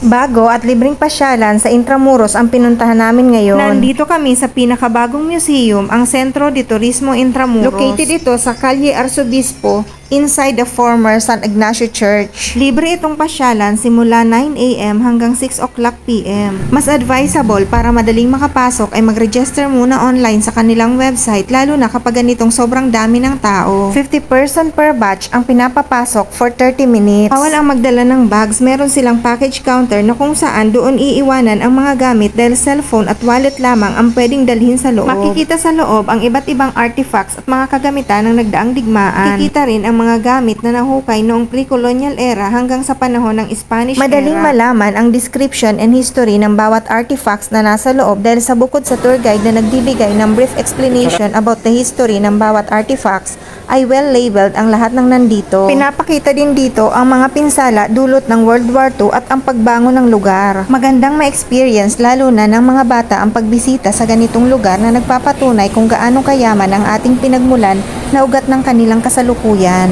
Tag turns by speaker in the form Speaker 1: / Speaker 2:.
Speaker 1: Bago at libreng pasyalan sa Intramuros ang pinuntahan namin ngayon. Nandito kami sa pinakabagong museum, ang Centro de Turismo Intramuros. Located ito sa Calle Arzobispo, inside the former San Ignacio Church. Libre itong pasyalan simula 9 AM hanggang 6 o'clock PM. Mas advisable para madaling makapasok ay mag-register muna online sa kanilang website, lalo na kapag ganitong sobrang dami ng tao. 50 person per batch ang pinapapasok for 30 minutes. Bawal ang magdala ng bags, meron silang package counter na kung saan doon iiwanan ang mga gamit dahil cellphone at wallet lamang ang pwedeng dalhin sa loob. Makikita sa loob ang iba't ibang artifacts at mga kagamitan ng nagdaang digmaan. Makikita rin ang mga gamit na nahukay noong pre-colonial era hanggang sa panahon ng Spanish era. Madaling malaman ang description and history ng bawat artifacts na nasa loob dahil sa bukod sa tour guide na nagbibigay ng brief explanation about the history ng bawat artifacts, ay well labeled ang lahat ng nandito. Pinapakita din dito ang mga pinsala dulot ng World War II at ang pagbangon ng lugar. Magandang ma-experience lalo na ng mga bata ang pagbisita sa ganitong lugar na nagpapatunay kung gaano kayaman ang ating pinagmulan na ugat ng kanilang kasalukuyan.